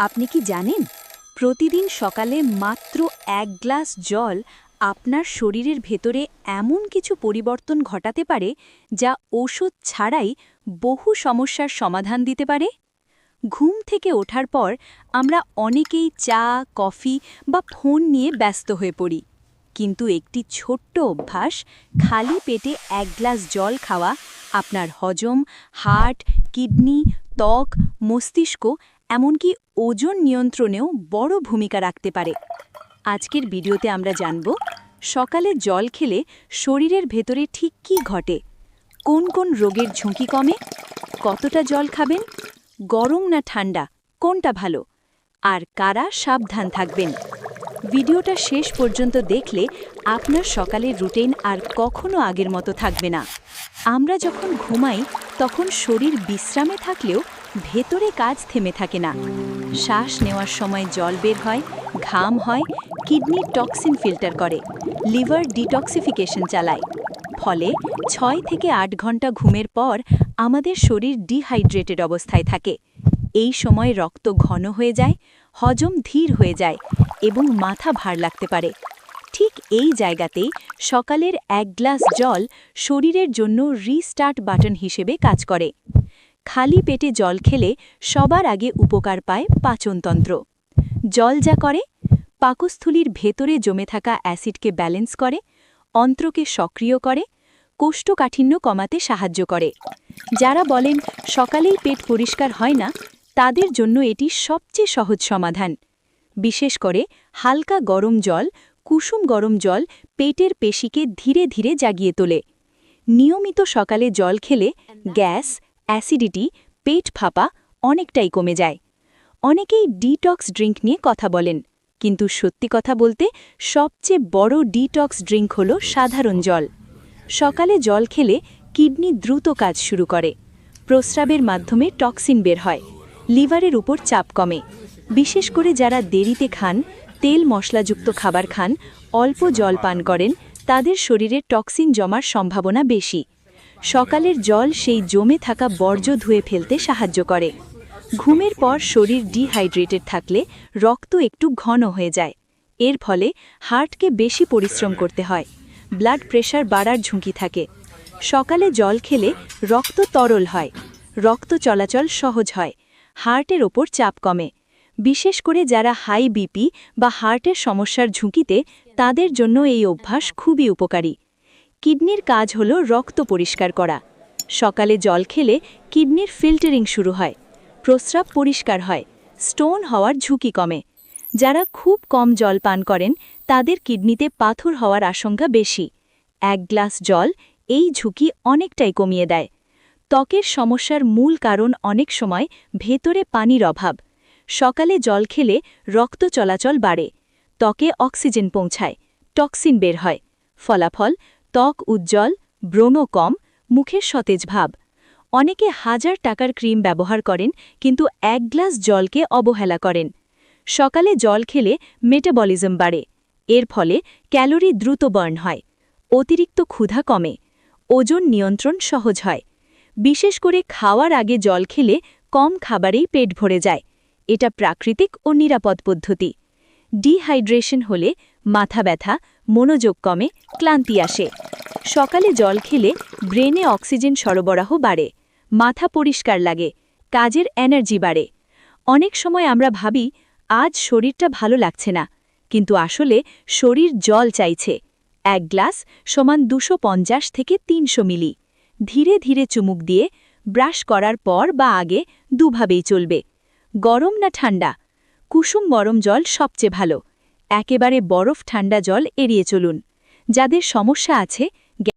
আপনি কি জানেন প্রতিদিন সকালে মাত্র 1 গ্লাস জল আপনার শরীরের ভেতরে এমন কিছু পরিবর্তন ঘটাতে পারে যা ওষুধ ছাড়াই বহু সমস্যার সমাধান দিতে পারে? ঘুম থেকে ওঠার পর আমরা অনেকেই চা, কফি বা ফোন নিয়ে ব্যস্ত হয়ে পড়ি, কিন্তু একটি ছোট্ট অভ্যাস, খালি পেটে 1 গ্লাস জল খাওয়া, আপনার হজম, হার্ট, কিডনি, ত্বক, মস্তিষ্ক এমনকি ওজন নিয়ন্ত্রণেও বড় ভূমিকা রাখতে পারে। আজকের ভিডিওতে আমরা জানব সকালে জল খেলে শরীরের ভেতরে ঠিক কী ঘটে, কোন কোন রোগের ঝুঁকি কমে, কতটা জল খাবেন, গরম না ঠান্ডা কোনটা ভালো, আর কারা সাবধান থাকবেন। ভিডিওটা শেষ পর্যন্ত দেখলে আপনার সকালের রুটিন আর কখনো আগের মতো থাকবে না। আমরা যখন ঘুমাই তখন শরীর বিশ্রামে থাকলেও ভেতরে কাজ থেমে থাকে না। শ্বাস নেওয়ার সময় জল বের হয়, ঘাম হয়, কিডনি টক্সিন ফিল্টার করে, লিভার ডিটক্সিফিকেশন চালায়। ফলে 6 থেকে 8 ঘন্টা ঘুমের পর আমাদের শরীর ডিহাইড্রেটেড অবস্থায় থাকে। এই সময় রক্ত ঘন হয়ে যায়, হজম ধীর হয়ে যায় এবং মাথা ভার লাগতে পারে। ঠিক এই জায়গাতেই সকালের 1 গ্লাস জল শরীরের জন্য রিস্টার্ট বাটন হিসেবে কাজ করে। খালি পেটে জল খেলে সবার আগে উপকার পায় পাচনতন্ত্র। জল যা করে, পাকস্থলীর ভেতরে জমে থাকা অ্যাসিডকে ব্যালেন্স করে, অন্ত্রকে সক্রিয় করে, কোষ্ঠকাঠিন্য কমাতে সাহায্য করে। যারা বলেন সকালেই পেট পরিষ্কার হয় না, তাদের জন্য এটি সবচেয়ে সহজ সমাধান। বিশেষ করে হালকা গরম জল, কুসুম গরম জল পেটের পেশিকে ধীরে ধীরে জাগিয়ে তোলে। নিয়মিত সকালে জল খেলে গ্যাস, অ্যাসিডিটি, পেট ফাঁপা অনেকটাই কমে যায়। অনেকেই ডিটক্স ড্রিঙ্ক নিয়ে কথা বলেন, কিন্তু সত্যি কথা বলতে সবচেয়ে বড় ডিটক্স ড্রিঙ্ক হল সাধারণ জল। সকালে জল খেলে কিডনি দ্রুত কাজ শুরু করে, প্রস্রাবের মাধ্যমে টক্সিন বের হয়, লিভারের উপর চাপ কমে। বিশেষ করে যারা দেরিতে খান, তেল মশলাযুক্ত খাবার খান, অল্প জল পান করেন, তাদের শরীরে টক্সিন জমার সম্ভাবনা বেশি। সকালের জল সেই জমে থাকা বর্জ্য ধুয়ে ফেলতে সাহায্য করে। ঘুমের পর শরীর ডিহাইড্রেটেড থাকলে রক্ত একটু ঘন হয়ে যায়। এর ফলে হার্টকে বেশি পরিশ্রম করতে হয়, ব্লাড প্রেশার বাড়ার ঝুঁকি থাকে। সকালে জল খেলে রক্ত তরল হয়, রক্ত চলাচল সহজ হয়, হার্টের ওপর চাপ কমে। বিশেষ করে যারা হাই বিপি বা হার্টের সমস্যার ঝুঁকিতে, তাদের জন্য এই অভ্যাস খুবই উপকারী। কিডনির কাজ হল রক্ত পরিষ্কার করা। সকালে জল খেলে কিডনির ফিল্টারিং শুরু হয়, প্রস্রাব পরিষ্কার হয়, স্টোন হওয়ার ঝুঁকি কমে। যারা খুব কম জল পান করেন, তাদের কিডনিতে পাথর হওয়ার আশঙ্কা বেশি। 1 গ্লাস জল এই ঝুঁকি অনেকটাই কমিয়ে দেয়। ত্বকের সমস্যার মূল কারণ অনেক সময় ভেতরে পানির অভাব। সকালে জল খেলে রক্ত চলাচল বাড়ে, ত্বকে অক্সিজেন পৌঁছায়, টক্সিন বের হয়। ফলাফল ত্বক উজ্জ্বল, ব্রণ কম, মুখের সতেজ ভাব। অনেকে হাজার টাকার ক্রিম ব্যবহার করেন, কিন্তু 1 গ্লাস জলকে অবহেলা করেন। সকালে জল খেলে মেটাবলিজম বাড়ে, এর ফলে ক্যালোরি দ্রুত বার্ন হয়, অতিরিক্ত ক্ষুধা কমে, ওজন নিয়ন্ত্রণ সহজ হয়। বিশেষ করে খাওয়ার আগে জল খেলে কম খাবারেই পেট ভরে যায়। এটা প্রাকৃতিক ও নিরাপদ পদ্ধতি। ডিহাইড্রেশন হলে মাথা ব্যথা, মনোযোগ কমে, ক্লান্তি আসে। সকালে জল খেলে ব্রেনে অক্সিজেন সরবরাহ বাড়ে, মাথা পরিষ্কার লাগে, কাজের এনার্জি বাড়ে। অনেক সময় আমরা ভাবি আজ শরীরটা ভালো লাগছে না, কিন্তু আসলে শরীর জল চাইছে। 1 গ্লাস সমান 250 থেকে 300 মিলি। ধীরে ধীরে চুমুক দিয়ে ব্রাশ করার পর বা আগে দুভাবেই চলবে। গরম না ঠান্ডা? কুসুম গরম জল সবচেয়ে ভালো। একেবারে বরফ ঠান্ডা জল এড়িয়ে চলুন। যাদের সমস্যা আছে